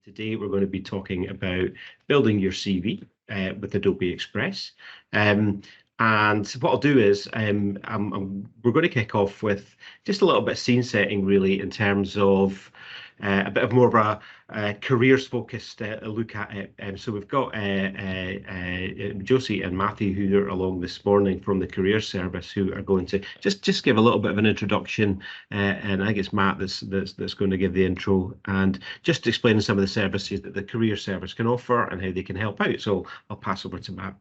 Today we're going to be talking about building your CV with Adobe Express. And what I'll do is we're going to kick off with just a little bit of scene setting, really, in terms of a bit of more of a careers focused look at it. So we've got Josie and Matthew who are along this morning from the career service, who are going to just give a little bit of an introduction. And I think it's Matt that's going to give the intro and just explaining some of the services that the career service can offer and how they can help out. So I'll pass over to Matt.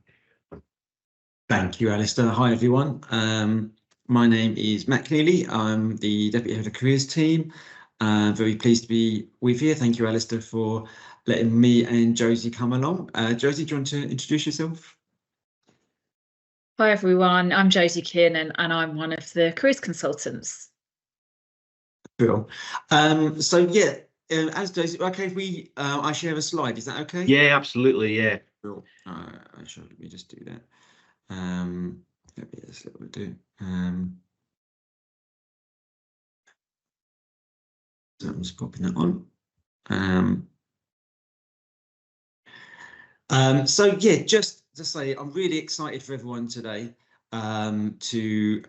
Thank you, Alistair. Hi, everyone. My name is Matt Cleary. I'm the Deputy Head of the Careers team. Very pleased to be with you. Thank you, Alistair, for letting me and Josie come along. Josie, do you want to introduce yourself? Hi, everyone. I'm Josie Kiernan, and I'm one of the careers consultants. Cool. So, yeah, as Josie, okay, if I share a slide, is that okay? Yeah, absolutely. Yeah. Cool. Let me just do that. Let's let me do. So I'm just popping that on. So yeah, just to say, I'm really excited for everyone today to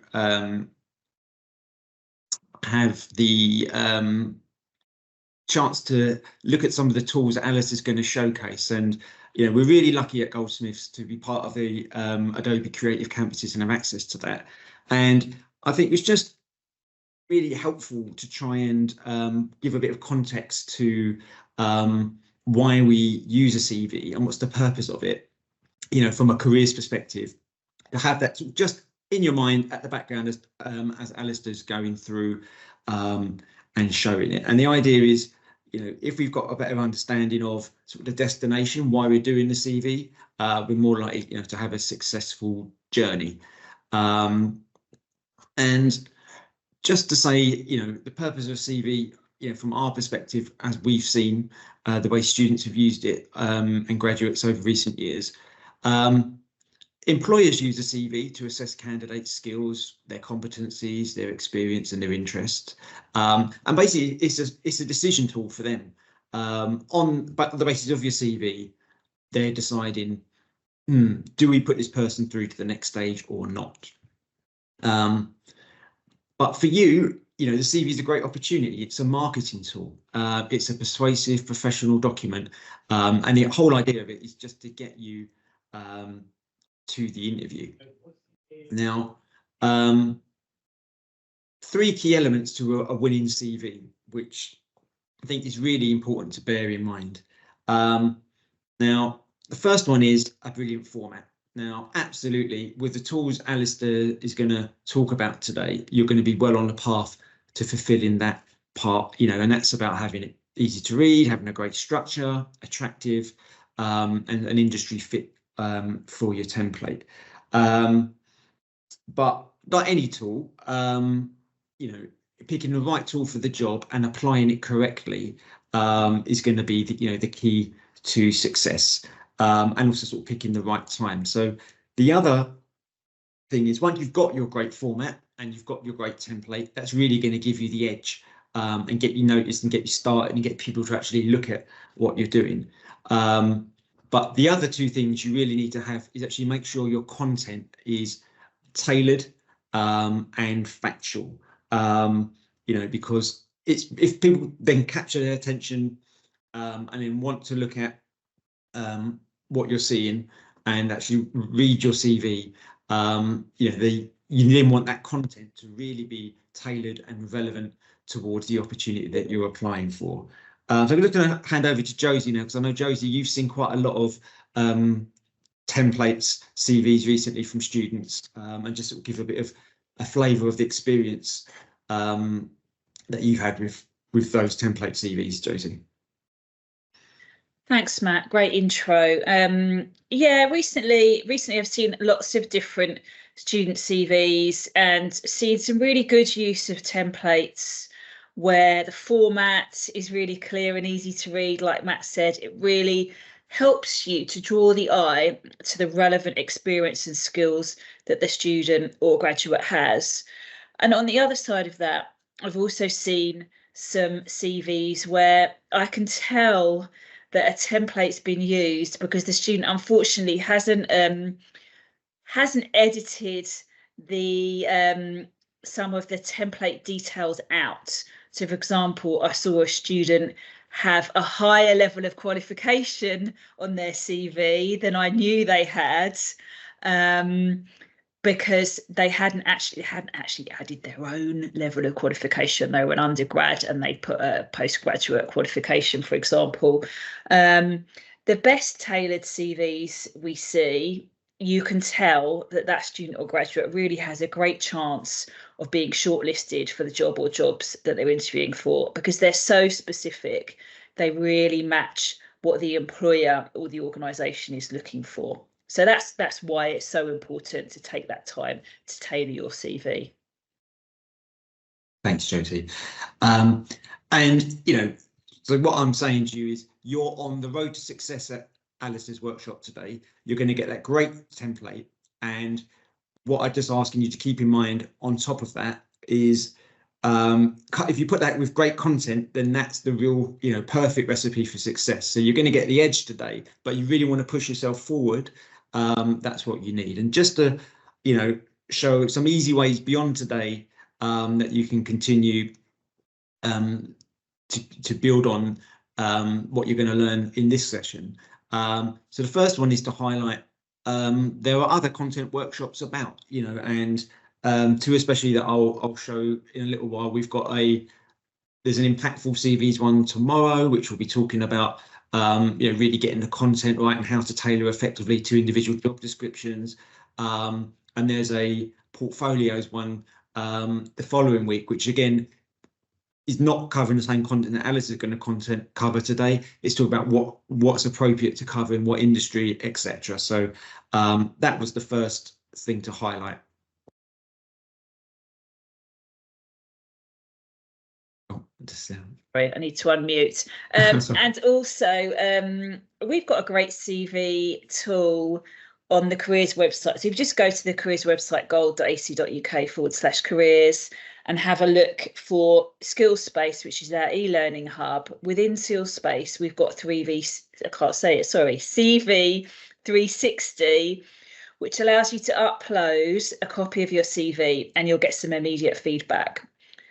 have the chance to look at some of the tools that Alice is going to showcase. And we're really lucky at Goldsmiths to be part of the Adobe Creative Campuses and have access to that. And I think it's just really helpful to try and give a bit of context to why we use a CV and what's the purpose of it, from a careers perspective, to have that just in your mind at the background as Alistair's going through and showing it. And the idea is, if we've got a better understanding of sort of the destination, why we're doing the CV, we're more likely, to have a successful journey. And just to say, the purpose of CV, from our perspective, as we've seen the way students have used it and graduates over recent years, employers use a CV to assess candidates' skills, their competencies, their experience and their interests. And basically, it's a decision tool for them. On the basis of your CV, they're deciding, do we put this person through to the next stage or not? But for you, the CV is a great opportunity. It's a marketing tool. It's a persuasive professional document. And the whole idea of it is just to get you to the interview. Now, 3 key elements to a winning CV, which I think is really important to bear in mind. Now, the first one is a brilliant format. Now, absolutely, with the tools Alistair is going to talk about today, you're going to be well on the path to fulfilling that part, and that's about having it easy to read, having a great structure, attractive, and an industry fit for your template. But like any tool, picking the right tool for the job and applying it correctly is going to be the key to success. And also sort of picking the right time. So the other thing is, once you've got your great format and you've got your great template, that's really going to give you the edge and get you noticed and get you started and get people to actually look at what you're doing. But the other 2 things you really need to have is actually make sure your content is tailored and factual, because if people then capture their attention and then want to look at what you're seeing and actually read your CV, you then want that content to really be tailored and relevant towards the opportunity that you're applying for. So I'm just going to hand over to Josie now, because I know, Josie, you've seen quite a lot of templates, CVs recently from students, and just sort of give a bit of a flavour of the experience that you've had with those template CVs, Josie. Thanks, Matt. Great intro. Yeah, recently I've seen lots of different student CVs and seen some really good use of templates where the format is really clear and easy to read. Like Matt said, it really helps you to draw the eye to the relevant experience and skills that the student or graduate has. And on the other side of that, I've also seen some CVs where I can tell that a template's been used because the student unfortunately hasn't edited the some of the template details out. So for example, I saw a student have a higher level of qualification on their CV than I knew they had, because they hadn't actually added their own level of qualification. They were an undergrad and they put a postgraduate qualification, for example. The best tailored CVs we see, you can tell that that student or graduate really has a great chance of being shortlisted for the job or jobs that they're interviewing for, because they're so specific. They really match what the employer or the organisation is looking for. So that's why it's so important to take that time to tailor your CV. Thanks, Josie. And so what I'm saying to you is you're on the road to success at Alice's workshop today. You're going to get that great template, and what I'm just asking you to keep in mind on top of that is if you put that with great content, then that's the real perfect recipe for success. So you're going to get the edge today, but you really want to push yourself forward. That's what you need. And just to show some easy ways beyond today that you can continue to build on what you're going to learn in this session. So the first one is to highlight there are other content workshops about, and two especially that I'll show in a little while. There's an impactful CVs one tomorrow, which will be talking about really getting the content right and how to tailor effectively to individual job descriptions. And there's a portfolios one the following week, which again is not covering the same content that Alice is going to cover today. It's talking about what's appropriate to cover in what industry, etc. So that was the first thing to highlight. Right, I need to unmute. And also, we've got a great CV tool on the careers website. So if you just go to the careers website, gold.ac.uk/careers, and have a look for Skills Space, which is our e-learning hub. Within Skills Space, we've got CV 360, which allows you to upload a copy of your CV and you'll get some immediate feedback.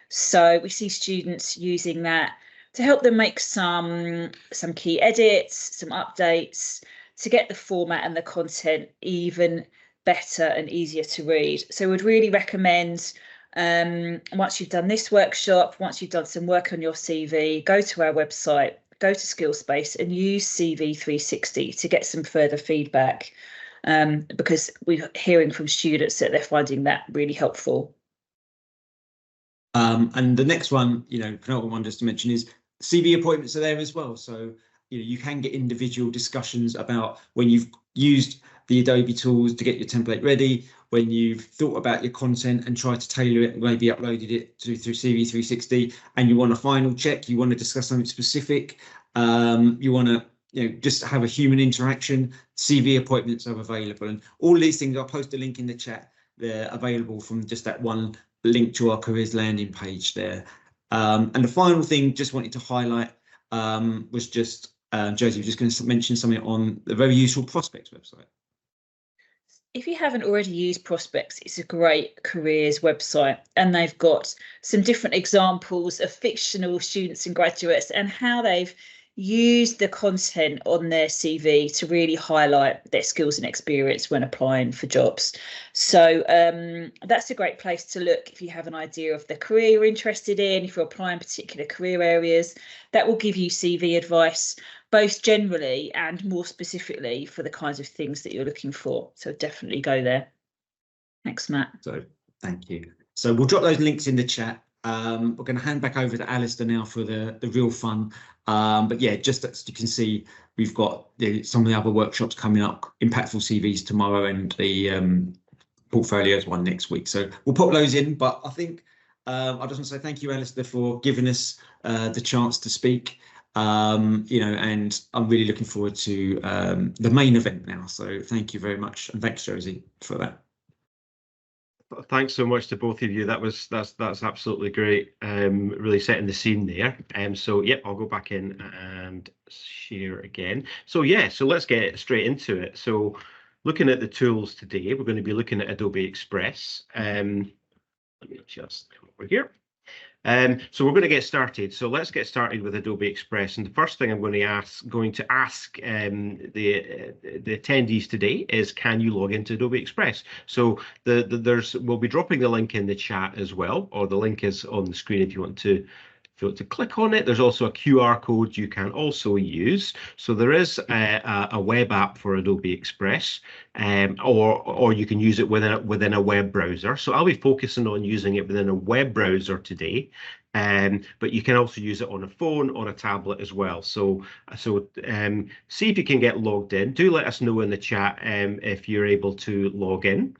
So we see students using that to help them make some key edits, some updates, to get the format and the content even better and easier to read. So we'd really recommend, once you've done this workshop, once you've done some work on your CV, go to our website, go to Skillspace and use CV 360 to get some further feedback, because we're hearing from students that they're finding that really helpful. And the next one, penultimate one just to mention, is CV appointments are there as well. So you can get individual discussions about when you've used the Adobe tools to get your template ready, when you've thought about your content and tried to tailor it, maybe uploaded it through CV 360, and you want a final check, you want to discuss something specific, you want to just have a human interaction. CV appointments are available, and all these things, I'll post a link in the chat. They're available from just that one link to our careers landing page there. And the final thing just wanted to highlight was just Josie was just going to mention something on the very useful Prospects website. If you haven't already used Prospects, it's a great careers website, and they've got some different examples of fictional students and graduates and how they've used the content on their CV to really highlight their skills and experience when applying for jobs. So that's a great place to look if you have an idea of the career you're interested in, if you're applying particular career areas. That will give you CV advice, both generally and more specifically for the kinds of things that you're looking for. So definitely go there. Thanks, Matt. So thank you. So we'll drop those links in the chat. We're going to hand back over to Alistair now for the real fun. But yeah, just as you can see, we've got some of the other workshops coming up, impactful CVs tomorrow and the portfolios one next week. So we'll pop those in. But I think I just want to say thank you, Alistair, for giving us the chance to speak. And I'm really looking forward to the main event now. So thank you very much. And thanks, Josie, for that. Thanks so much to both of you. That's absolutely great. Really setting the scene there. So yeah, I'll go back in and share again. So yeah, so let's get straight into it. So looking at the tools today, we're going to be looking at Adobe Express. Let me just come over here. So we're going to get started. So let's get started with Adobe Express. And the first thing I'm going to ask the attendees today is, can you log into Adobe Express? So we'll be dropping the link in the chat as well, or the link is on the screen if you want to click on it. There's also a QR code you can also use. So there is a web app for Adobe Express, or you can use it within a web browser. So I'll be focusing on using it within a web browser today. But you can also use it on a phone or a tablet as well. So see if you can get logged in. Do let us know in the chat if you're able to log in.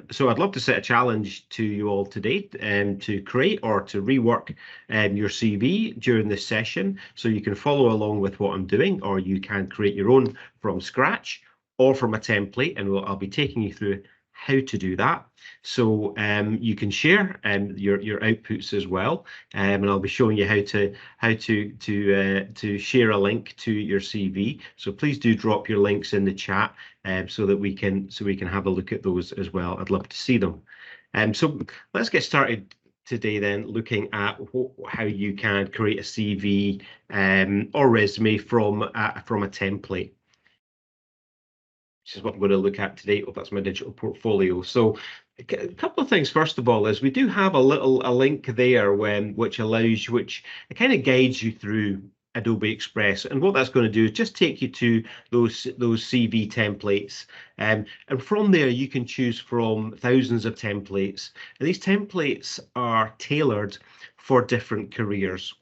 So I'd love to set a challenge to you all today to create or to rework your CV during this session, so you can follow along with what I'm doing, or you can create your own from scratch or from a template, and I'll be taking you through how to do that. So you can share your outputs as well, and I'll be showing you how to share a link to your CV. So please do drop your links in the chat so that we can have a look at those as well. I'd love to see them. So let's get started today then, looking at how you can create a CV or resume from a template, which is what I'm going to look at today. Oh, that's my digital portfolio. So a couple of things. First of all, is we do have a link there which kind of guides you through Adobe Express, and what that's going to do is just take you to those CV templates, and from there you can choose from thousands of templates, and these templates are tailored for different careers.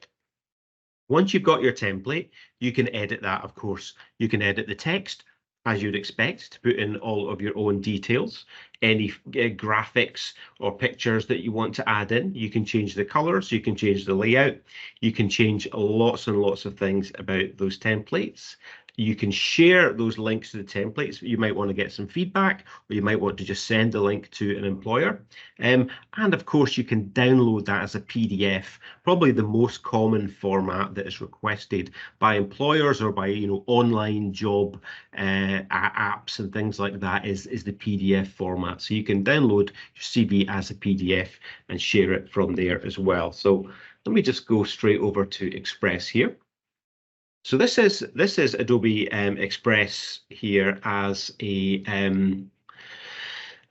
Once you've got your template, you can edit that. Of course, you can edit the text as you'd expect, to put in all of your own details, any graphics or pictures that you want to add in. You can change the colors, you can change the layout, you can change lots and lots of things about those templates. You can share those links to the templates. You might want to get some feedback, or you might want to just send a link to an employer. And of course, you can download that as a PDF. Probably the most common format that is requested by employers or by online job apps and things like that is the PDF format. So you can download your CV as a PDF and share it from there as well. So let me just go straight over to Express here. So this is Adobe Express here as a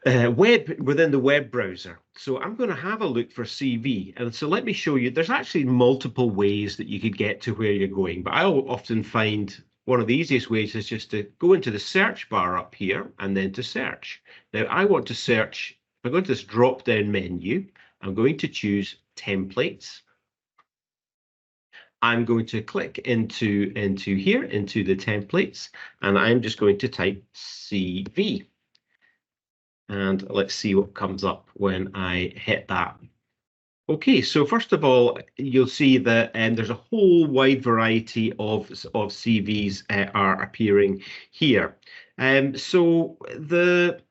within the web browser. So I'm going to have a look for CV, and so let me show you. There's actually multiple ways that you could get to where you're going, but I'll often find one of the easiest ways is just to go into the search bar up here and then to search. Now I want to search. If I go to this drop down menu, I'm going to choose templates. I'm going to click into here, into the templates, and I'm just going to type CV. And let's see what comes up when I hit that. Okay, so first of all, you'll see that there's a whole wide variety of CVs are appearing here. So there's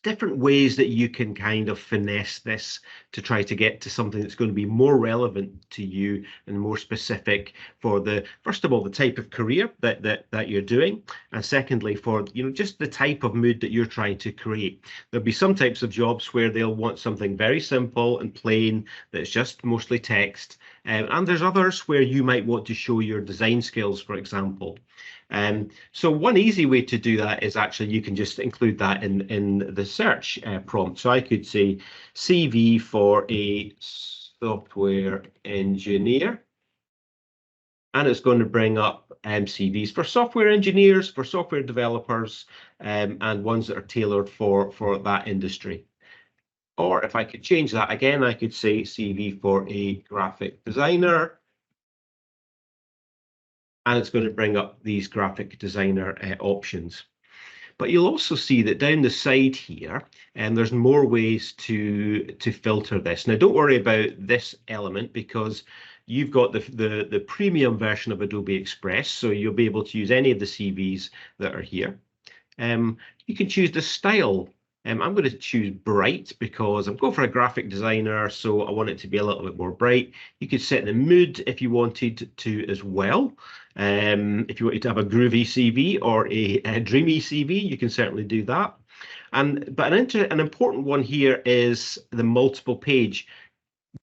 different ways that you can kind of finesse this to try to get to something that's going to be more relevant to you and more specific for first of all, the type of career that you're doing, and secondly, for just the type of mood that you're trying to create. There'll be some types of jobs where they'll want something very simple and plain that's just mostly text, and there's others where you might want to show your design skills, for example. So one easy way to do that is actually you can just include that in the search prompt. So I could say CV for a software engineer, and it's going to bring up CVs for software engineers, for software developers, and ones that are tailored for that industry. Or if I could change that again, I could say CV for a graphic designer, and it's going to bring up these graphic designer options. But you'll also see that down the side here, there's more ways to filter this. Now, don't worry about this element, because you've got the premium version of Adobe Express, so you'll be able to use any of the CVs that are here. You can choose the style I'm going to choose bright because I'm going for a graphic designer, so I want it to be a little bit more bright. You could set the mood if you wanted to as well. If you wanted to have a groovy CV or a dreamy CV, you can certainly do that. But an important one here is the multiple page.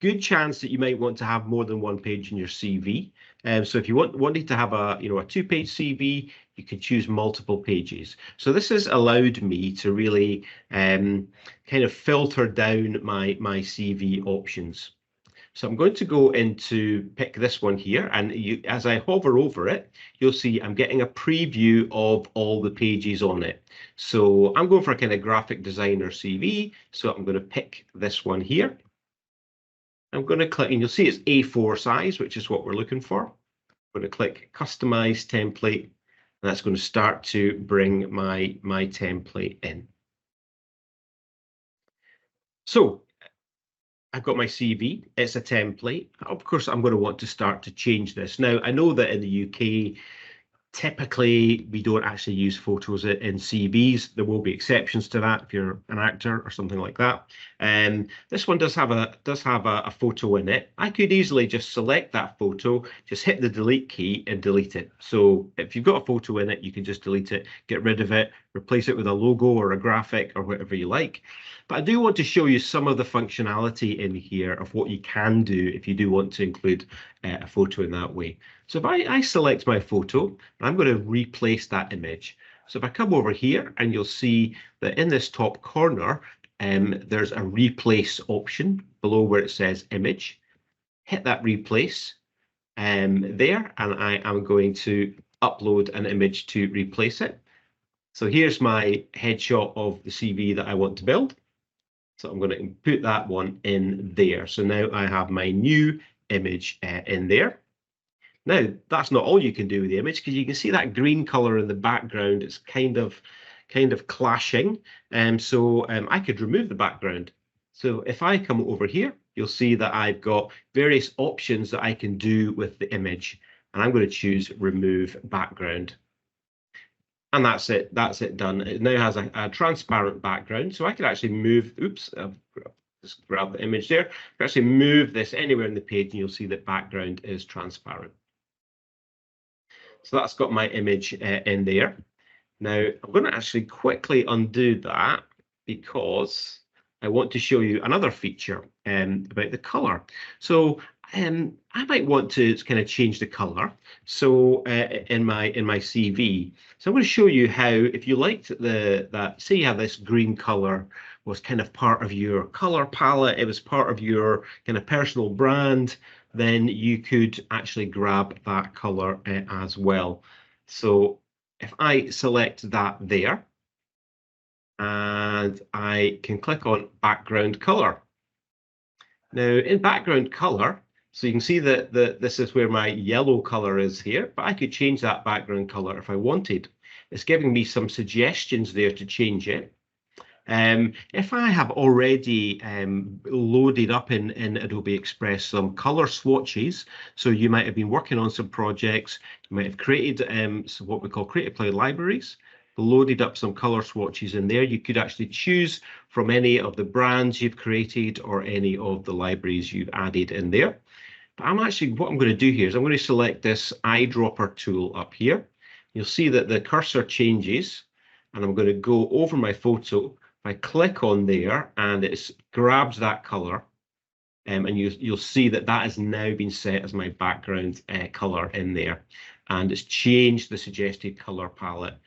Good chance that you might want to have more than one page in your CV. So if you wanted to have a 2-page CV, you could choose multiple pages. So this has allowed me to really kind of filter down my CV options. So I'm going to go into pick this one here, and as I hover over it, you'll see I'm getting a preview of all the pages on it. So I'm going for a kind of graphic designer CV. So I'm going to pick this one here. I'm going to click, and you'll see it's A4 size, which is what we're looking for. I'm going to click Customize Template, and that's going to start to bring my template in. So I've got my CV, it's a template. Of course, I'm going to want to start to change this. Now, I know that in the UK, typically, we don't actually use photos in CVs. There will be exceptions to that if you're an actor or something like that. This one does have a photo in it. I could easily just select that photo, just hit the delete key and delete it. So if you've got a photo in it, you can just delete it, get rid of it, replace it with a logo or a graphic or whatever you like. But I do want to show you some of the functionality in here of what you can do if you do want to include a photo in that way. So if I select my photo, I'm going to replace that image. So if I come over here, and you'll see that in this top corner, there's a replace option below where it says image. Hit that replace there, and I am going to upload an image to replace it. So here's my headshot of the CV that I want to build. So I'm going to put that one in there. So now I have my new image in there. Now, that's not all you can do with the image, because you can see that green color in the background. It's kind of clashing. So I could remove the background. So if I come over here, you'll see that I've got various options that I can do with the image. And I'm going to choose remove background. And that's it done. It now has a transparent background. So I could actually move, oops, I've just grabbed the image there. I can actually move this anywhere in the page, and you'll see that background is transparent. So that's got my image in there. Now, I'm going to actually quickly undo that because I want to show you another feature about the color. So I might want to kind of change the color. So in my CV, so I'm going to show you how, if you liked that, say you have this green color was kind of part of your color palette, it was part of your kind of personal brand, then you could actually grab that color as well. So if I select that there, and I can click on background color. Now in background color, so you can see that this is where my yellow color is here, but I could change that background color if I wanted. It's giving me some suggestions there to change it. If I have already loaded up in Adobe Express some color swatches, so you might have been working on some projects, you might have created what we call Creative Cloud libraries, loaded up some color swatches in there. You could actually choose from any of the brands you've created or any of the libraries you've added in there. But what I'm going to do here is I'm going to select this eyedropper tool up here. You'll see that the cursor changes, and I'm going to go over my photo. I click on there, and it grabs that color, and you'll see that has now been set as my background color in there, and it's changed the suggested color palette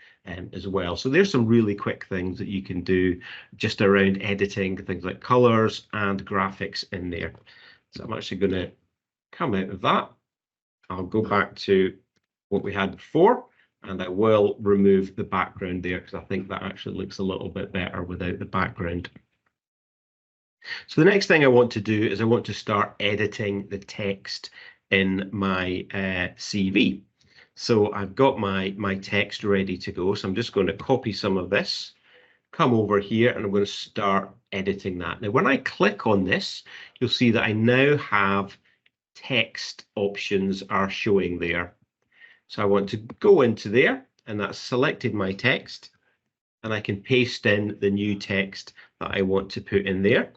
as well. So there's some really quick things that you can do just around editing things like colors and graphics in there. So I'm actually going to come out of that. I'll go back to what we had before, and I will remove the background there because I think that actually looks a little bit better without the background. So the next thing I want to do is I want to start editing the text in my CV. So I've got my text ready to go. So I'm just going to copy some of this, come over here, and I'm going to start editing that. Now, when I click on this, you'll see that I now have text options are showing there. So I want to go into there, and that's selected my text. and I can paste in the new text that I want to put in there.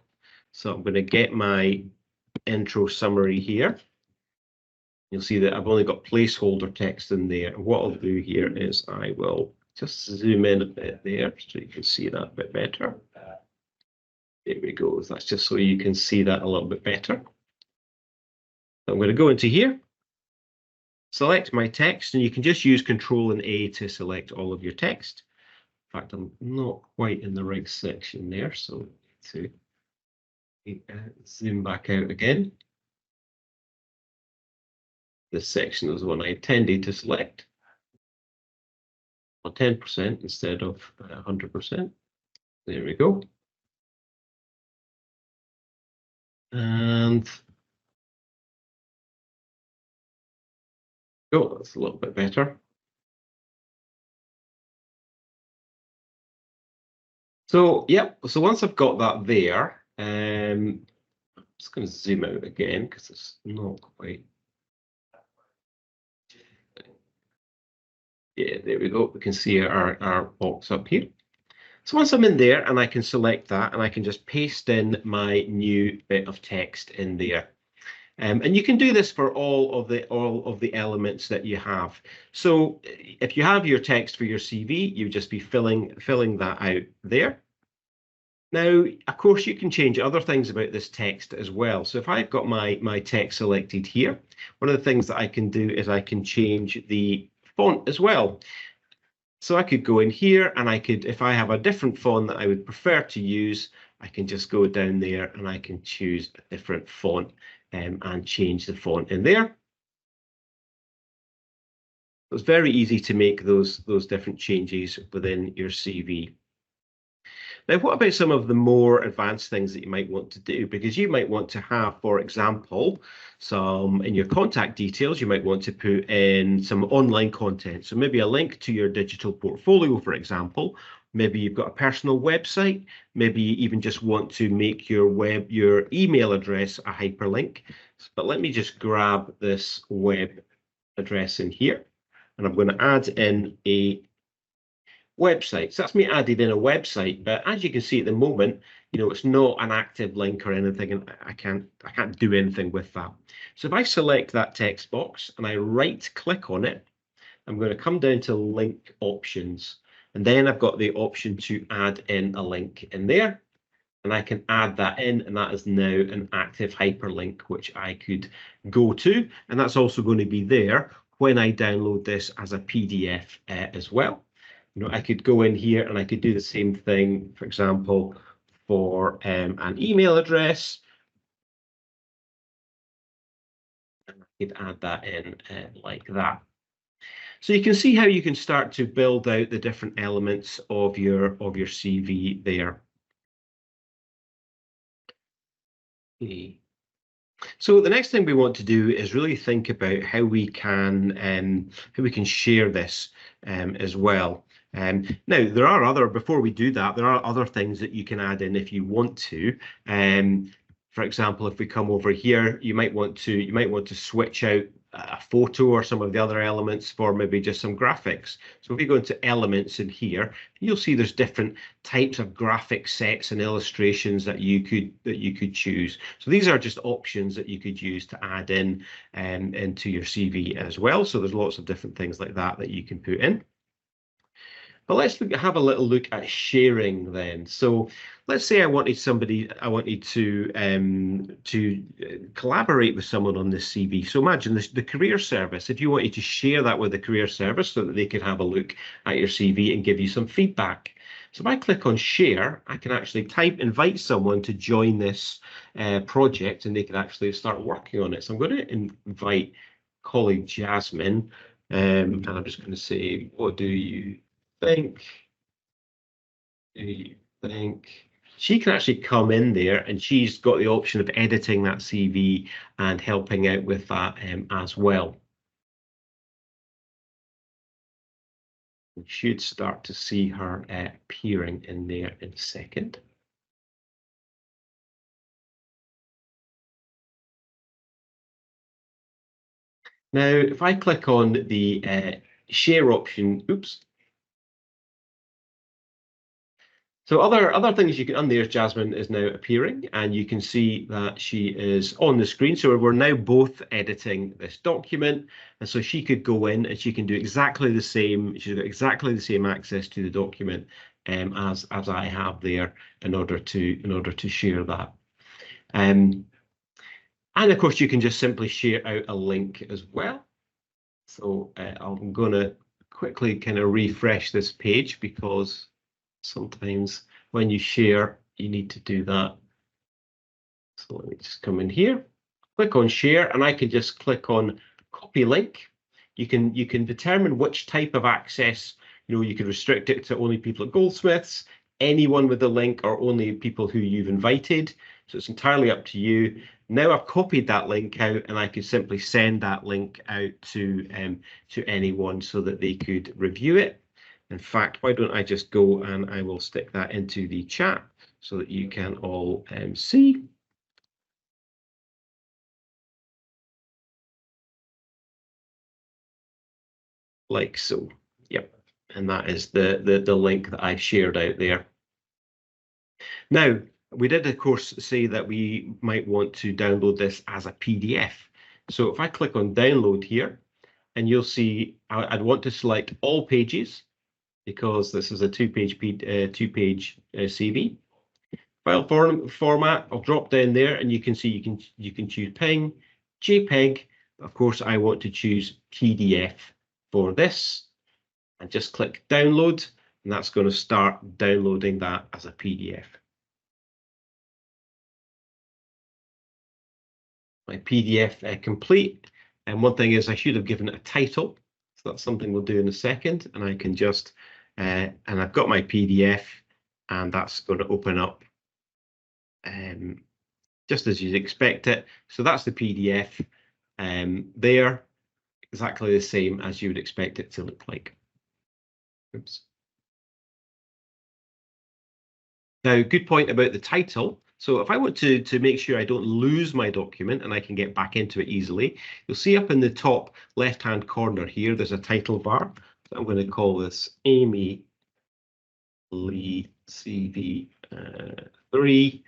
So I'm going to get my intro summary here. You'll see that I've only got placeholder text in there. And what I'll do here is I will just zoom in a bit there so you can see that a bit better. There we go. That's just so you can see that a little bit better. I'm going to go into here, select my text, and you can just use Control and A to select all of your text. In fact, I'm not quite in the right section there, so to zoom back out again. This section is the one I intended to select. 10% instead of 100%. There we go. And oh, that's a little bit better. So, yep, so once I've got that there, I'm just going to zoom out again because it's not quite. Yeah, there we go. We can see our box up here. So once I'm in there, and I can select that, and I can just paste in my new bit of text in there. And you can do this for all of the elements that you have. So if you have your text for your CV, you just be filling that out there. Now, of course, you can change other things about this text as well. So if I've got my text selected here, one of the things that I can do is I can change the font as well. So I could go in here and I could, if I have a different font that I would prefer to use, I can just go down there and I can choose a different font and change the font in there. It's very easy to make those different changes within your CV. Now, what about some of the more advanced things that you might want to do? Because you might want to have, for example, some in your contact details, you might want to put in some online content. So maybe a link to your digital portfolio, for example. Maybe you've got a personal website. Maybe you even just want to make your email address a hyperlink. But let me just grab this web address in here, and I'm going to add in a website. So that's me added in a website, but as you can see at the moment, you know, it's not an active link or anything, and I can't do anything with that. So if I select that text box and I right click on it, I'm going to come down to link options, and then I've got the option to add in a link in there, and I can add that in, and that is now an active hyperlink which I could go to, and that's also going to be there when I download this as a PDF as well. You know, I could go in here and I could do the same thing, for example, for an email address. And I could add that in like that. So you can see how you can start to build out the different elements of your CV there. Okay. So the next thing we want to do is really think about how we can share this as well. Now, there are other, before we do that, there are other things that you can add in if you want to. For example, if we come over here, you might want to switch out a photo or some of the other elements for maybe just some graphics. So if you go into elements in here, you'll see there's different types of graphic sets and illustrations that you could choose. So these are just options that you could use to add in into your CV as well. So there's lots of different things like that that you can put in. But let's have a little look at sharing then. So let's say I wanted to collaborate with someone on this CV. So imagine this, the career service, if you wanted to share that with the career service so that they could have a look at your CV and give you some feedback. So if I click on share, I can actually invite someone to join this project, and they can actually start working on it. So I'm going to invite colleague Jasmine, and I'm just going to say, what do you think? She can actually come in there, and she's got the option of editing that CV and helping out with that as well. We should start to see her appearing in there in a second. Now, if I click on the share option, oops. So other things you can, and there's Jasmine is now appearing, and you can see that she is on the screen. So we're now both editing this document, and so she could go in and she can do exactly the same. She's got exactly the same access to the document as I have there in order to share that. And of course, you can just simply share out a link as well. So I'm going to quickly kind of refresh this page because sometimes when you share, you need to do that. So let me just come in here, click on share, and I can just click on copy link. You can determine which type of access. You can restrict it to only people at Goldsmiths, anyone with the link, or only people who you've invited. So it's entirely up to you. Now I've copied that link out, and I can simply send that link out to anyone so that they could review it. In fact, why don't I just go and I will stick that into the chat so that you can all see. Like so. Yep. And that is the link that I've shared out there. Now, we did, of course, say that we might want to download this as a PDF. So if I click on download here, and you'll see I'd want to select all pages because this is a two-page CV. File format, I'll drop down there, and you can see you can choose PNG, JPEG. Of course, I want to choose PDF for this, and just click download, and that's going to start downloading that as a PDF. My PDF complete, and one thing is I should have given it a title, so that's something we'll do in a second, and I can just and I've got my PDF, and that's going to open up just as you'd expect it. So that's the PDF there, exactly the same as you would expect it to look like. Oops. Now, good point about the title. So if I want to make sure I don't lose my document and I can get back into it easily, you'll see up in the top left-hand corner here, there's a title bar. So I'm going to call this Amy Lee CV 3.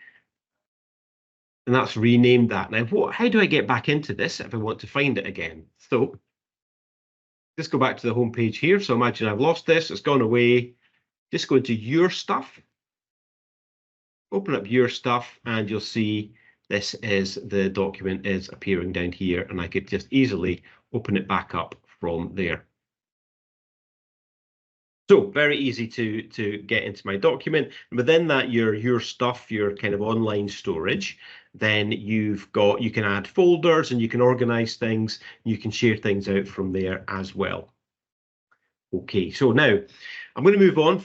And that's renamed that. Now, how do I get back into this if I want to find it again? So just go back to the home page here. So imagine I've lost this, it's gone away. Just go into your stuff. Open up your stuff, and you'll see this is the document is appearing down here, and I could just easily open it back up from there. So very easy to get into my document. And within that, your stuff, your kind of online storage, then you can add folders and you can organize things. You can share things out from there as well. Okay, so now I'm going to move on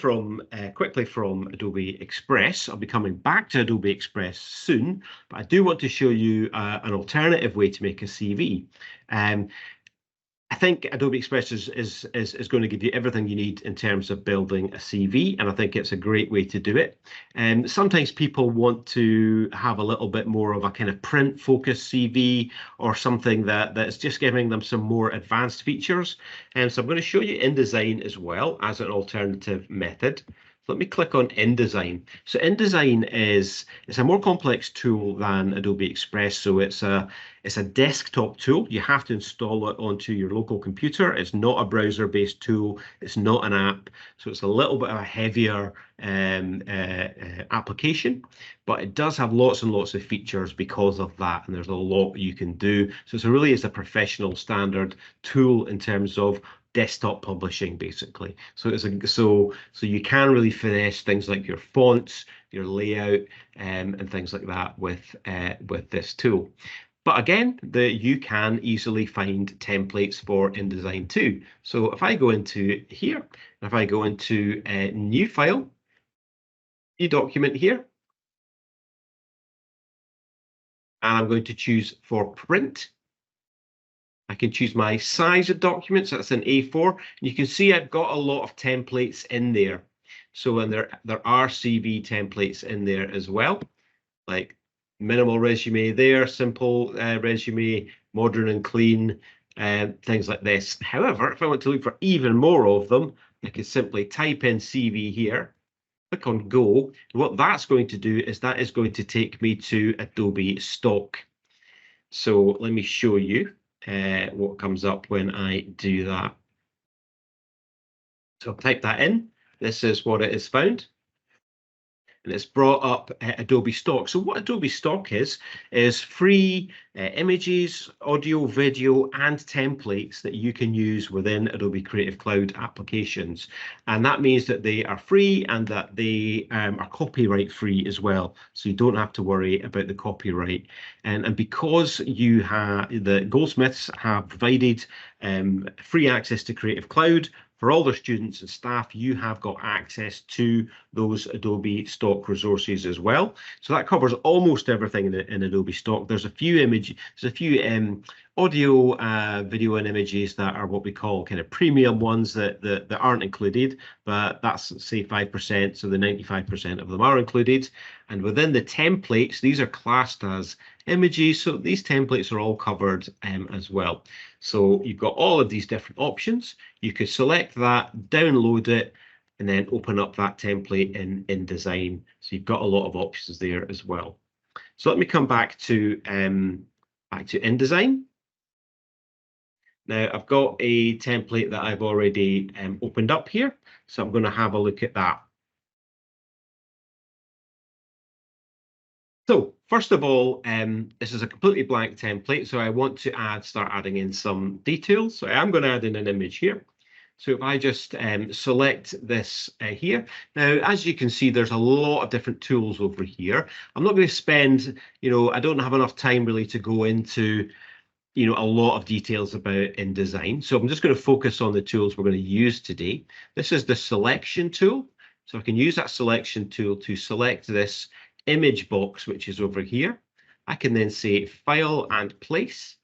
quickly from Adobe Express. I'll be coming back to Adobe Express soon, but I do want to show you an alternative way to make a CV. I think Adobe Express is going to give you everything you need in terms of building a CV, and I think it's a great way to do it. And sometimes people want to have a little bit more of a kind of print-focused CV or something that's just giving them some more advanced features. And so I'm going to show you InDesign as well as an alternative method. So let me click on InDesign. So InDesign is a more complex tool than Adobe Express. So it's a desktop tool. You have to install it onto your local computer. It's not a browser-based tool. It's not an app. So it's a little bit of a heavier application, but it does have lots and lots of features because of that. And there's a lot you can do. So it's really is a professional standard tool in terms of desktop publishing, basically. So so you can really finesse things like your fonts, your layout, and things like that with this tool. But again, you can easily find templates for InDesign too. So if I go into here, if I go into a new file, new document here, and I'm going to choose for print. I can choose my size of documents. That's an A4. And you can see I've got a lot of templates in there. So when there are CV templates in there as well, like minimal resume there, simple resume, modern and clean, things like this. However, if I want to look for even more of them, I can simply type in CV here, click on Go. What that's going to do is that is going to take me to Adobe Stock. So let me show you what comes up when I do that. So I'll type that in. This is what it is found. And it's brought up Adobe Stock. So what Adobe Stock is free images, audio, video, and templates that you can use within Adobe Creative Cloud applications. And that means that they are free and that they are copyright free as well. So you don't have to worry about the copyright. And because you have the Goldsmiths have provided free access to Creative Cloud, for all their students and staff, you have got access to those Adobe Stock resources as well. So that covers almost everything in Adobe Stock. There's a few audio, video and images that are what we call kind of premium ones that aren't included, but that's say 5%, so the 95% of them are included. And within the templates, these are classed as images, so these templates are all covered as well. So you've got all of these different options. You could select that, download it, and then open up that template in InDesign. So you've got a lot of options there as well. So let me come back to InDesign. Now I've got a template that I've already opened up here, so I'm going to have a look at that. So first of all, this is a completely blank template, so I want to start adding in some details. So I'm going to add in an image here. So if I just select this here, now as you can see, there's a lot of different tools over here. I'm not going to spend, I don't have enough time really to go into, a lot of details about InDesign. So I'm just going to focus on the tools we're going to use today. This is the selection tool. So I can use that selection tool to select this image box, which is over here. I can then say File and Place.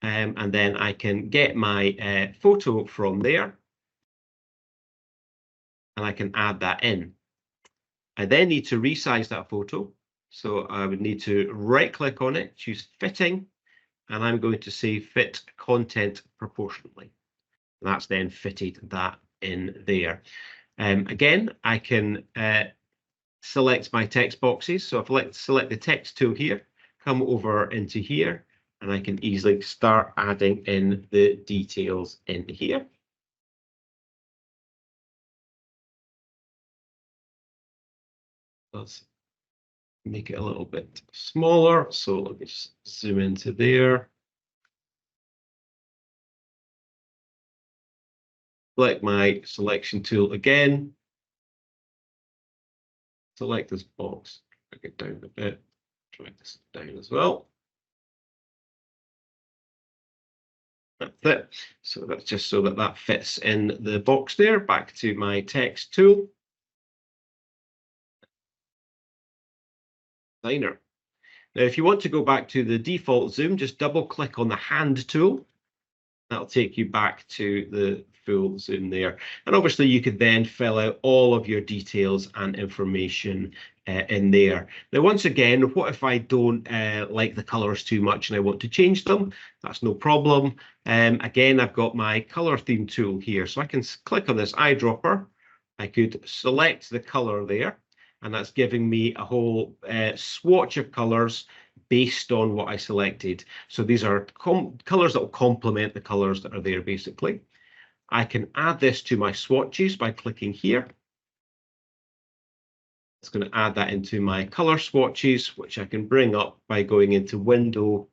And then I can get my photo from there. And I can add that in. I then need to resize that photo. So I would need to right-click on it, choose Fitting, and I'm going to say Fit Content Proportionally. And that's then fitted that in there. Again, I can select my text boxes. So if I select the text tool here, come over into here, and I can easily start adding in the details in here. Let's make it a little bit smaller. So let me just zoom into there. Select my selection tool again. Select this box, drag it down a bit, drag this down as well. That's it. So that's just so that that fits in the box there. Back to my text tool. Designer. Now, if you want to go back to the default zoom, just double click on the hand tool. That'll take you back to the full zoom there. And obviously you could then fill out all of your details and information in there. Now, once again, what if I don't like the colors too much and I want to change them? That's no problem. Again, I've got my color theme tool here. So I can click on this eyedropper. I could select the color there, and that's giving me a whole swatch of colors based on what I selected. So these are colors that will complement the colors that are there, basically. I can add this to my swatches by clicking here. It's going to add that into my color swatches, which I can bring up by going into Window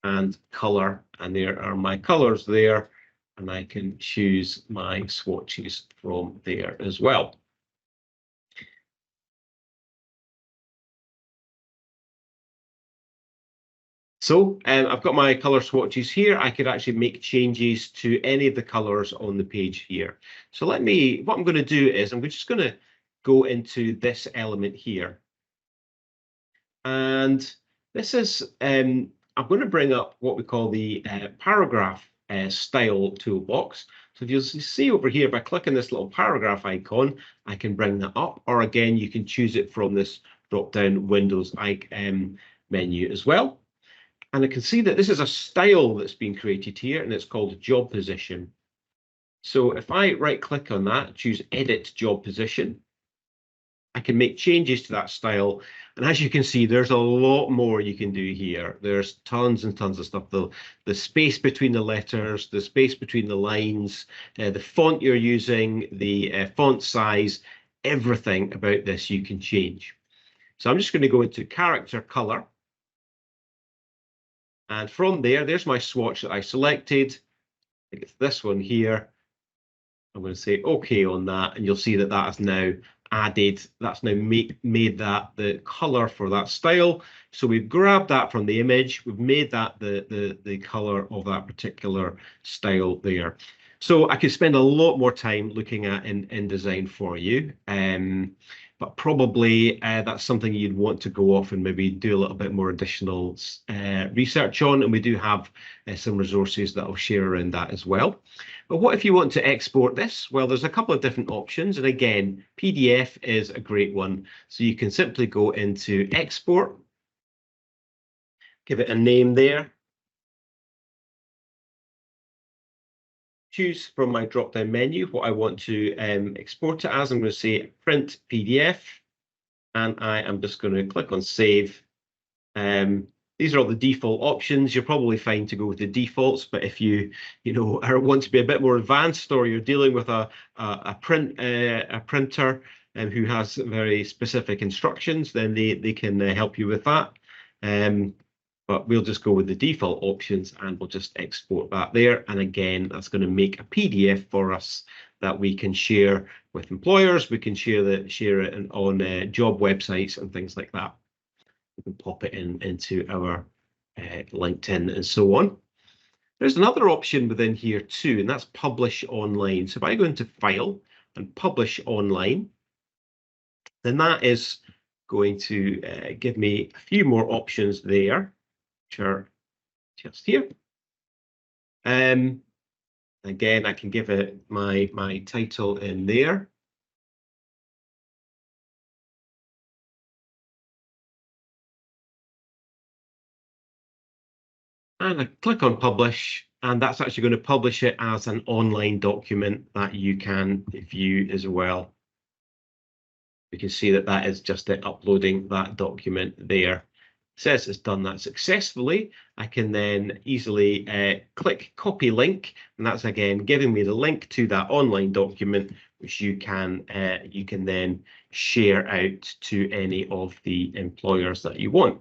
and Color. And there are my colors there. And I can choose my swatches from there as well. So I've got my color swatches here. I could actually make changes to any of the colors on the page here. So what I'm going to do is I'm just going to go into this element here. And this is, I'm going to bring up what we call the paragraph style toolbox. So if you see over here, by clicking this little paragraph icon, I can bring that up. Or again, you can choose it from this drop-down Windows menu as well. And I can see that this is a style that's been created here, and it's called Job Position. So if I right-click on that, choose Edit Job Position, I can make changes to that style. And as you can see, there's a lot more you can do here. There's tons and tons of stuff. The space between the letters, the space between the lines, the font you're using, the font size, everything about this you can change. So I'm just going to go into character color. And from there, there's my swatch that I selected. I think it's this one here. I'm going to say OK on that, and you'll see that that is now added. That's now made that the color for that style. So we've grabbed that from the image. We've made that the color of that particular style there. So I could spend a lot more time looking at InDesign for you. But probably that's something you'd want to go off and maybe do a little bit more additional research on. And we do have some resources that I'll share around that as well. But what if you want to export this? Well, there's a couple of different options. And again, PDF is a great one. So you can simply go into export, give it a name there. Choose from my drop-down menu what I want to export it as. I'm going to say print PDF, and I am just going to click on save. These are all the default options. You're probably fine to go with the defaults, but if you want to be a bit more advanced, or you're dealing with a printer who has very specific instructions, then they can help you with that. But we'll just go with the default options, and we'll just export that there. And again, that's going to make a PDF for us that we can share with employers. We can share it on job websites and things like that. We can pop it into our LinkedIn and so on. There's another option within here too, and that's publish online. So if I go into File and Publish Online, then that is going to give me a few more options there, which are just here. Again, I can give it my title in there. And I click on publish, and that's actually going to publish it as an online document that you can view as well. We can see that that is just it uploading that document there. It says it's done that successfully. I can then easily click copy link, and that's again giving me the link to that online document, which you can then share out to any of the employers that you want.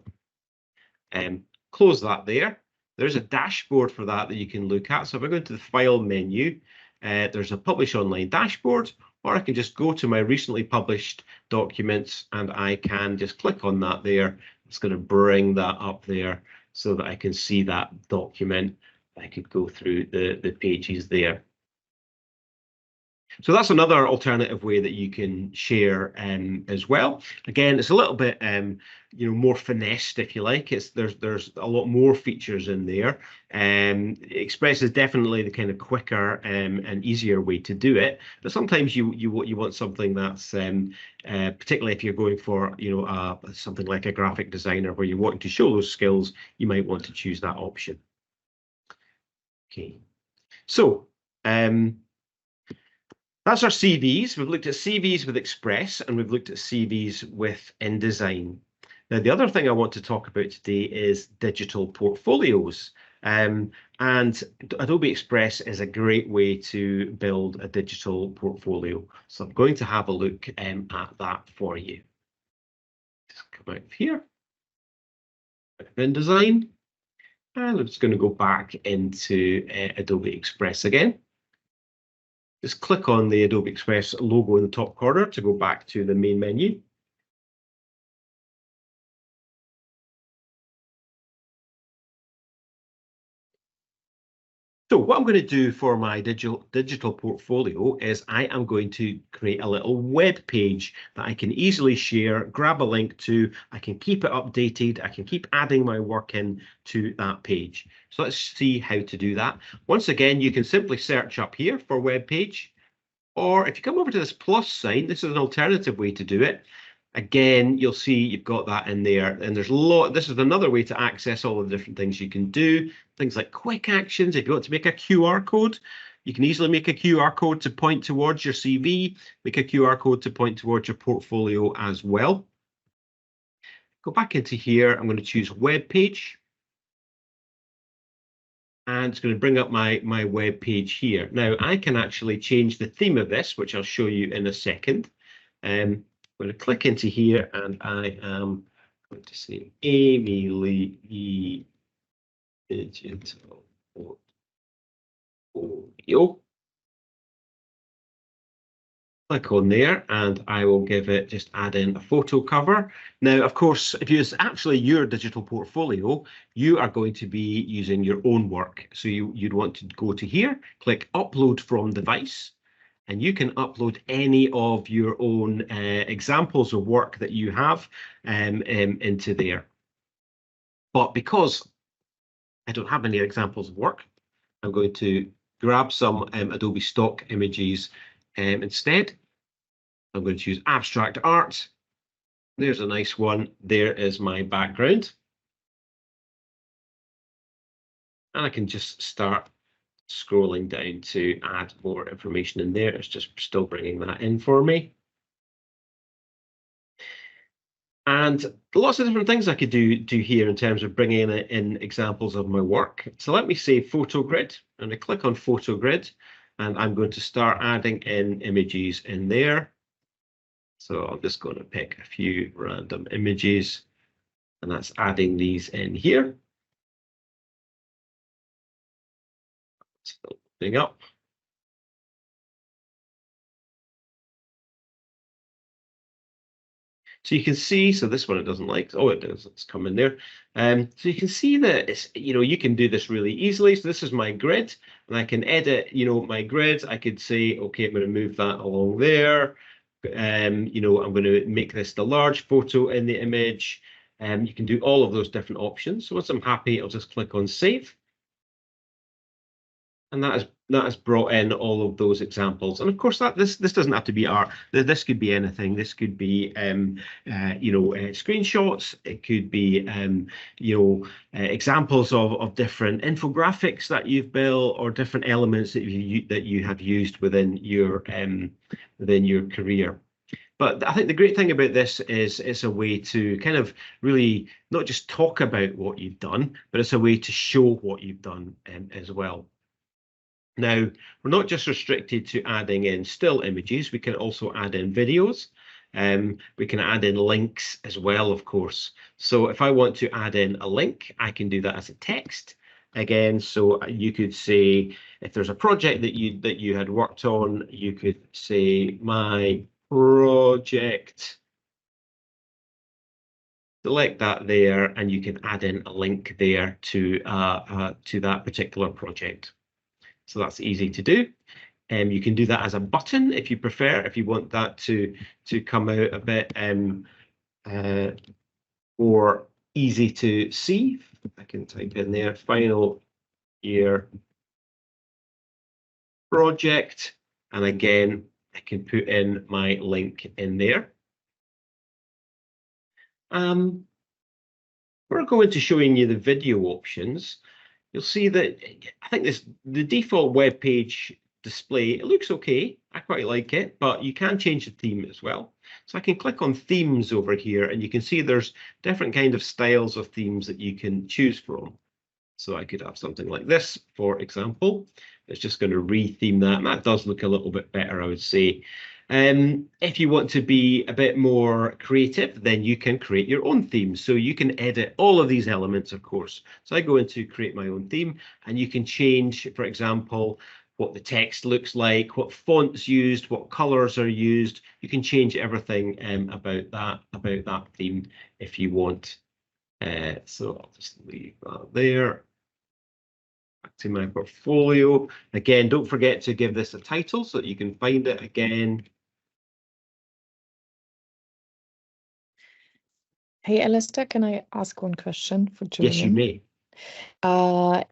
Close that there. There's a dashboard for that you can look at. So if I go into the File menu, there's a Publish Online dashboard, or I can just go to my recently published documents, and I can just click on that there. It's going to bring that up there so that I can see that document. I could go through the pages there. So that's another alternative way that you can share as well. Again, it's a little bit more finessed, if you like. There's a lot more features in there. Express is definitely the kind of quicker and easier way to do it. But sometimes you want something that's particularly if you're going for something like a graphic designer where you're wanting to show those skills, you might want to choose that option. Okay, so that's our CVs. We've looked at CVs with Express, and we've looked at CVs with InDesign. Now, the other thing I want to talk about today is digital portfolios. And Adobe Express is a great way to build a digital portfolio. So I'm going to have a look at that for you. Just come out of here, InDesign, and I'm just going to go back into Adobe Express again. Just click on the Adobe Express logo in the top corner to go back to the main menu. So what I'm going to do for my digital portfolio is I am going to create a little web page that I can easily share, grab a link to, I can keep it updated, I can keep adding my work in to that page. So let's see how to do that. Once again, you can simply search up here for web page, or if you come over to this plus sign, this is an alternative way to do it. Again, you'll see you've got that in there, and there's a lot. This is another way to access all the different things you can do. Things like quick actions. If you want to make a QR code, You can easily make a QR code to point towards your CV, make a QR code to point towards your portfolio as well. Go back into here. I'm going to choose web page. And it's going to bring up my web page here. Now, I can actually change the theme of this, which I'll show you in a second. I'm going to click into here, and I am going to say Amy Lee Digital Portfolio. Click on there, and I will give it, just add in a photo cover. Now, of course, if it's actually your digital portfolio, you are going to be using your own work. So you'd want to go to here, click upload from device, and you can upload any of your own examples of work that you have into there. But because I don't have any examples of work, I'm going to grab some Adobe stock images instead. I'm going to choose abstract art. There's a nice one. There is my background. And I can just start scrolling down to add more information in there. It's just still bringing that in for me. And lots of different things I could do here in terms of bringing in examples of my work. So let me say photo grid, and I click on photo grid, and I'm going to start adding in images in there. So I'm just going to pick a few random images, and that's adding these in here. Still loading up. So you can see, so this one it doesn't like, oh, it does, it's come in there. So you can see that it's, you can do this really easily. So this is my grid, and I can edit, my grid. I could say, okay, I'm going to move that along there. I'm going to make this the large photo in the image. You can do all of those different options. So once I'm happy, I'll just click on save. And that has brought in all of those examples. And of course, this doesn't have to be art. This could be anything. This could be screenshots. It could be examples of different infographics that you've built, or different elements that you have used within your career. But I think the great thing about this is it's a way to kind of really not just talk about what you've done, but it's a way to show what you've done as well. Now, we're not just restricted to adding in still images. We can also add in videos. We can add in links as well, of course. So if I want to add in a link, I can do that as a text. Again, so you could say, if there's a project that you had worked on, you could say my project. Select that there, and you can add in a link there to that particular project. So that's easy to do. You can do that as a button if you prefer, if you want that to come out a bit more easy to see. I can type in there, final year project, and again, I can put in my link in there. We're going to showing you the video options. You'll see that I think the default web page display, it looks okay. I quite like it, but you can change the theme as well. So I can click on themes over here, and you can see there's different kind of styles of themes that you can choose from. So I could have something like this, for example. It's just going to re-theme that, and that does look a little bit better, I would say. If you want to be a bit more creative, then you can create your own theme. So you can edit all of these elements, of course. So I go into create my own theme, and you can change, for example, what the text looks like, what fonts used, what colors are used. You can change everything about that theme if you want. So I'll just leave that there. Back to my portfolio. Again, don't forget to give this a title so that you can find it again. Hey, Alistair, can I ask one question for Julian? Yes, you may.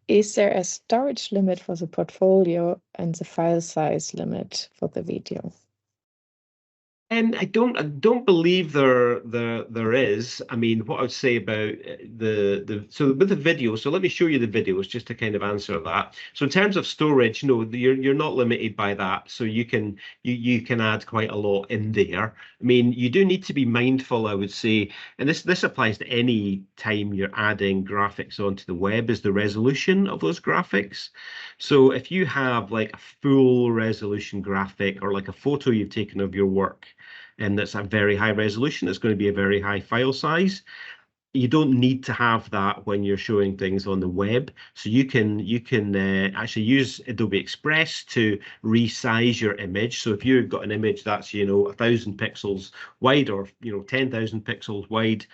Is there a storage limit for the portfolio and the file size limit for the video? I don't believe there is. I mean, what I would say about so with the video. So let me show you the videos just to kind of answer that. So in terms of storage, no, you're not limited by that. So you can add quite a lot in there. I mean, you do need to be mindful, I would say, and this applies to any time you're adding graphics onto the web, is the resolution of those graphics. So if you have like a full resolution graphic or like a photo you've taken of your work, and that's a very high resolution, it's going to be a very high file size. You don't need to have that when you're showing things on the web. So you can actually use Adobe Express to resize your image. So if you've got an image that's 1,000 pixels wide or 10,000 pixels wide,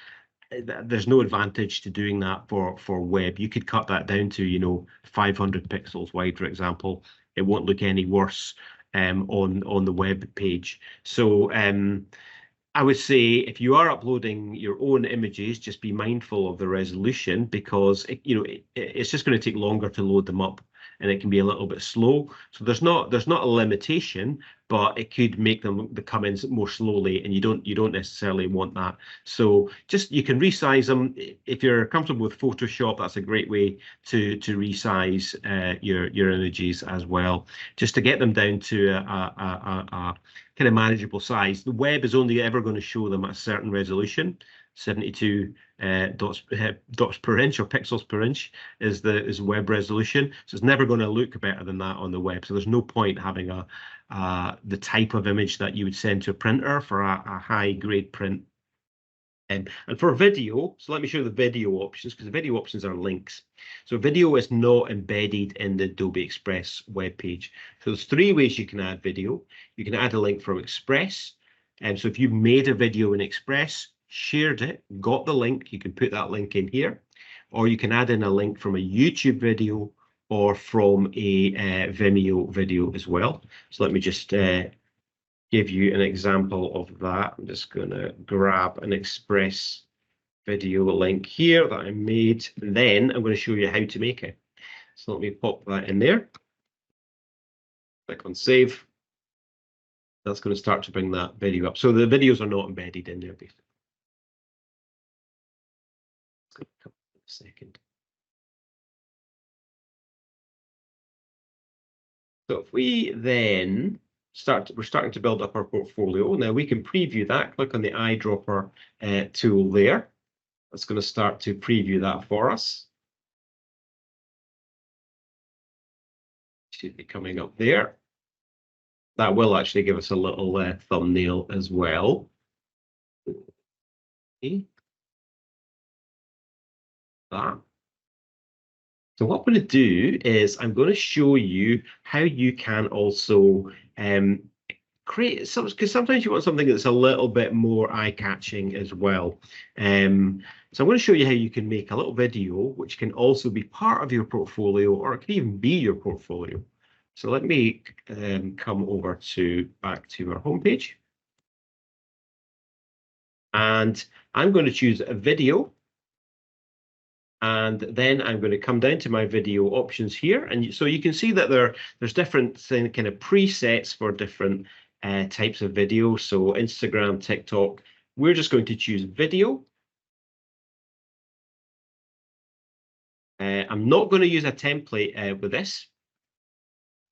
there's no advantage to doing that for web. You could cut that down to 500 pixels wide, for example. It won't look any worse on the web page. So I would say if you are uploading your own images, just be mindful of the resolution, because it's just going to take longer to load them up, and it can be a little bit slow. So there's not a limitation, but it could make them come in more slowly, and you don't necessarily want that. So just you can resize them if you're comfortable with Photoshop. That's a great way to resize your images as well, just to get them down to a kind of manageable size. The web is only ever going to show them at a certain resolution. 72 dots per inch, or pixels per inch is web resolution. So it's never going to look better than that on the web. So there's no point having the type of image that you would send to a printer for a high grade print. And for video, so let me show the video options, because the video options are links. So video is not embedded in the Adobe Express web page. So there's 3 ways you can add video. You can add a link from Express. And so if you've made a video in Express, shared it, got the link, you can put that link in here. Or you can add in a link from a YouTube video or from a Vimeo video as well. So let me just give you an example of that. I'm just going to grab an Express video link here that I made, and then I'm going to show you how to make it. So let me pop that in there. Click on save. That's going to start to bring that video up. So the videos are not embedded in there, basically. It's going to come in a second. So if we then we're starting to build up our portfolio. Now we can preview that. Click on the eyedropper tool there. That's going to start to preview that for us. Should be coming up there. That will actually give us a little thumbnail as well. Okay. That. So what I'm going to do is I'm going to show you how you can also create some, because sometimes you want something that's a little bit more eye-catching as well. So I'm going to show you how you can make a little video which can also be part of your portfolio, or it can even be your portfolio. So let me come over back to our homepage, and I'm going to choose a video. And then I'm going to come down to my video options here. And so you can see that there's different kind of presets for different types of video. So Instagram, TikTok, we're just going to choose video. I'm not going to use a template with this.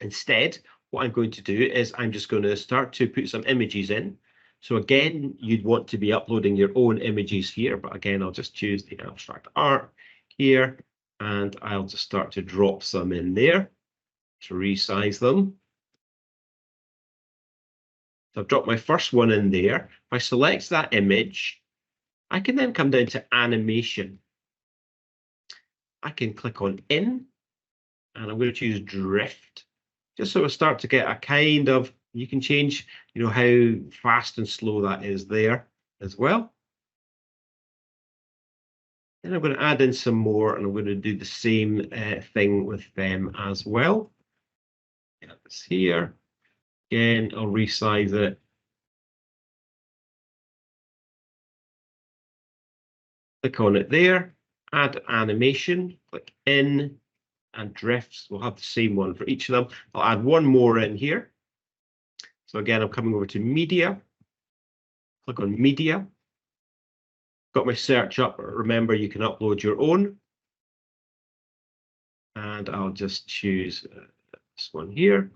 Instead, what I'm going to do is I'm just going to start to put some images in. So again, you'd want to be uploading your own images here. But again, I'll just choose the abstract art here, and I'll just start to drop some in there to resize them. So I've dropped my first one in there. If I select that image, I can then come down to animation. I can click on in, and I'm going to choose drift, just so I start to get a kind of, you can change, how fast and slow that is there as well. Then I'm going to add in some more, and I'm going to do the same thing with them as well. It's here. Again, I'll resize it. Click on it there. Add animation. Click in, and drifts. We'll have the same one for each of them. I'll add one more in here. So again, I'm coming over to media. click on media. Got my search up. Remember, you can upload your own. And I'll just choose this one here.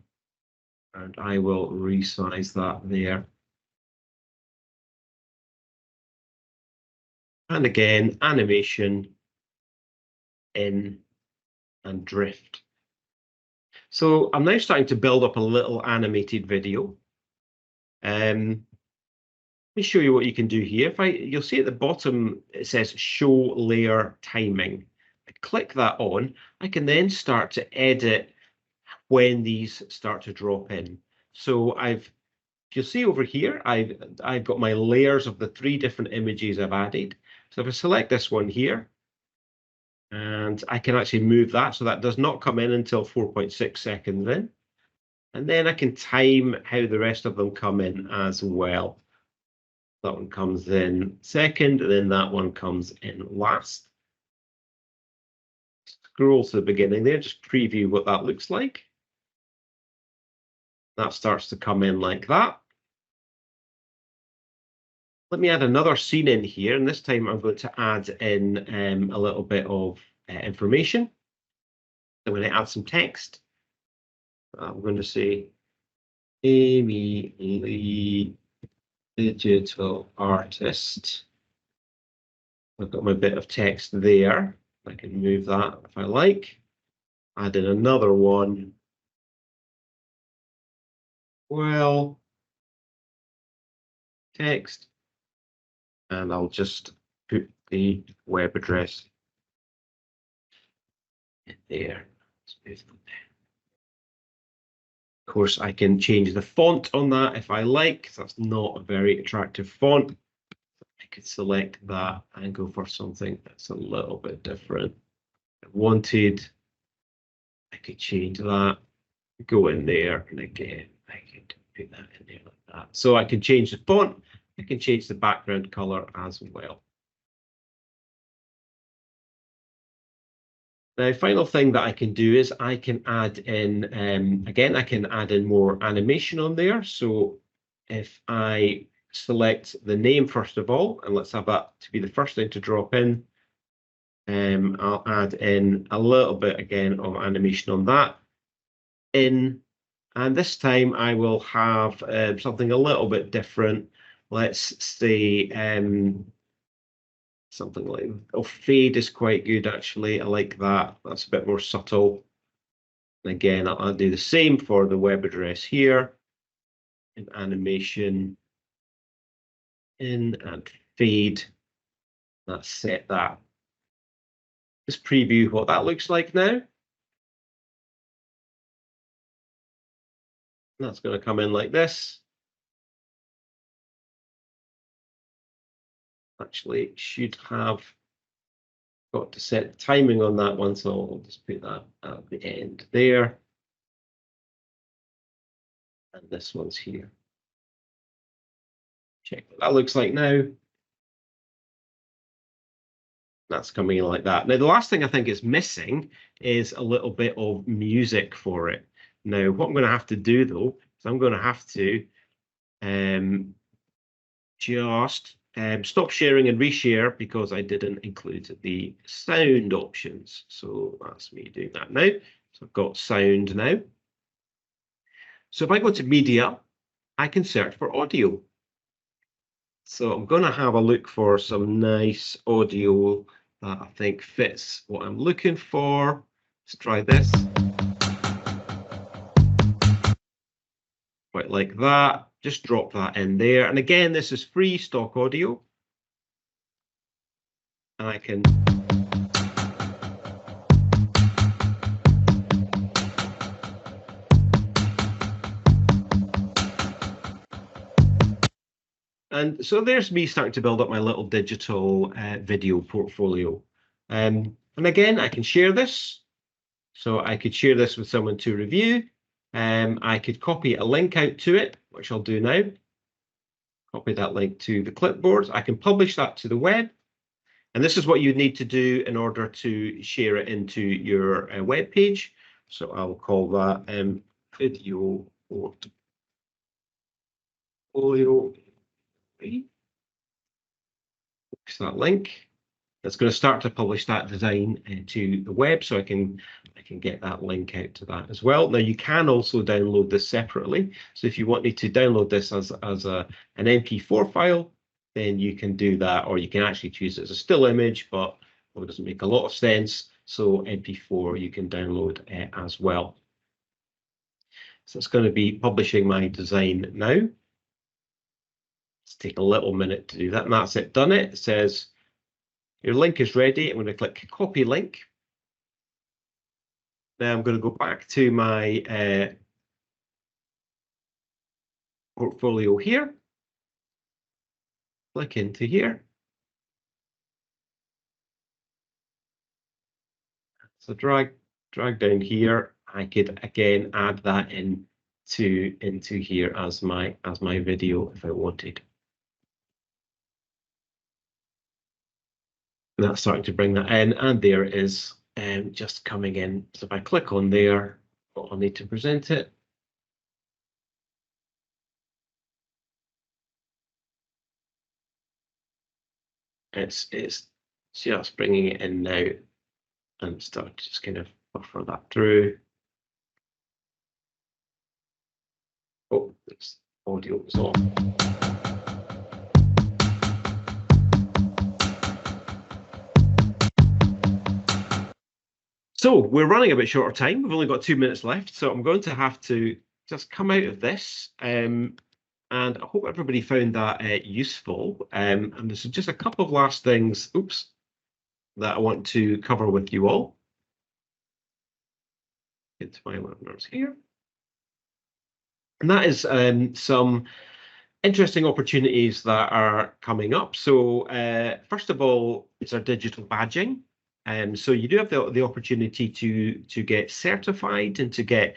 And I will resize that there. And again, animation, in, and drift. So I'm now starting to build up a little animated video. Let me show you what you can do here. You'll see at the bottom, it says show layer timing. I click that on, I can then start to edit when these start to drop in. So if you'll see over here, I've got my layers of the 3 different images I've added. So if I select this one here, and I can actually move that so that does not come in until 4.6 seconds in. And then I can time how the rest of them come in as well. That one comes in second, and then that one comes in last. Scroll to the beginning there, just preview what that looks like. That starts to come in like that. Let me add another scene in here, and this time I'm going to add in a little bit of information. I'm going to add some text. I'm going to say, Amy Lee, digital artist. I've got my bit of text there. I can move that if I like. Add in another one. Well, text. And I'll just put the web address in there. Of course, I can change the font on that if I like. That's not a very attractive font. I could select that and go for something that's a little bit different. I wanted, I could change that, go in there, and again, I could put that in there like that. So I can change the font. I can change the background color as well. The final thing that I can do is I can add in, again, I can add in more animation on there. So if I select the name first of all, and let's have that to be the first thing to drop in, I'll add in a little bit again of animation on that. And this time I will have something a little bit different. Let's say something like fade is quite good actually. I like that. That's a bit more subtle. And again, I'll do the same for the web address here. In animation, in and fade. Let's set that. Let's preview what that looks like now. That's going to come in like this. Actually, should have got to set the timing on that one, so I'll just put that at the end there. And this one's here. Check what that looks like now. That's coming in like that. Now, the last thing I think is missing is a little bit of music for it. Now, what I'm going to have to do, though, is I'm going to have to just stop sharing and reshare because I didn't include the sound options. So that's me doing that now. So I've got sound now. So if I go to media, I can search for audio. So I'm going to have a look for some nice audio that I think fits what I'm looking for. Let's try this. Quite like that. Just drop that in there. And again, this is free stock audio. And I can and so there's me starting to build up my little digital video portfolio. And again, I can share this. So I could share this with someone to review. I could copy a link out to it, which I'll do now. Copy that link to the clipboard. I can publish that to the web. And this is what you need to do in order to share it into your web page. So I'll call that video portfolio. that link. It's going to start to publish that design to the web, so I can get that link out to that as well. Now you can also download this separately. So if you wanted to download this as an MP4 file, then you can do that, or you can actually choose it as a still image, but it doesn't make a lot of sense. So MP4 you can download as well. So it's going to be publishing my design now. Let's take a little minute to do that, and that's it, done it. It says your link is ready. I'm going to click copy link. Now I'm going to go back to my portfolio here. Click into here. So drag down here. I could again add that into here as my video if I wanted. And that's starting to bring that in, and there it is just coming in. So if I click on there, I'll need to present it. It's just bringing it in now, and start to just kind of buffer that through. Oh, this audio is off. So we're running a bit short of time. We've only got 2 minutes left, so I'm going to have to just come out of this. And I hope everybody found that useful. And there's just a couple of last things, that I want to cover with you all. Get to my webinars here. And that is some interesting opportunities that are coming up. So first of all, it's our digital badging. So you do have the opportunity to get certified and to get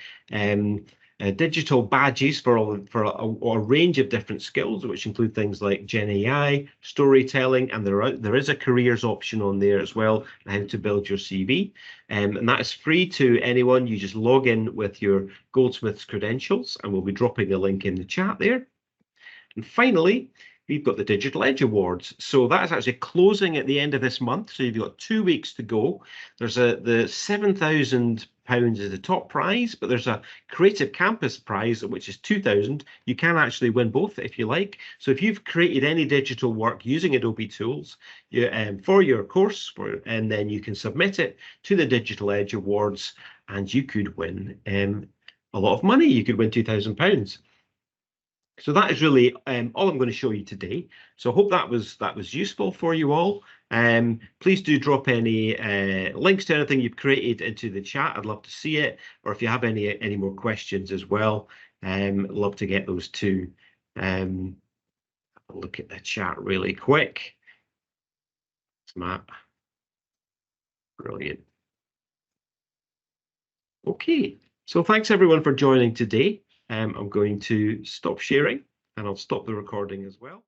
digital badges for a range of different skills, which include things like Gen AI, storytelling, and there is a careers option on there as well, and how to build your CV. And that is free to anyone. You just log in with your Goldsmiths credentials, and we'll be dropping a link in the chat there. And finally, we've got the Digital Edge Awards. So that is actually closing at the end of this month. So you've got 2 weeks to go. There's the £7,000 is the top prize, but there's a Creative Campus prize, which is £2,000. You can actually win both if you like. So if you've created any digital work using Adobe tools for your course, and then you can submit it to the Digital Edge Awards, and you could win a lot of money. You could win £2,000. So that is really all I'm going to show you today. So I hope that was useful for you all. Please do drop any links to anything you've created into the chat. I'd love to see it. Or if you have any more questions as well, I'd love to get those too. Have a look at the chat really quick. It's Matt. Brilliant. Okay, so thanks everyone for joining today. I'm going to stop sharing, and I'll stop the recording as well.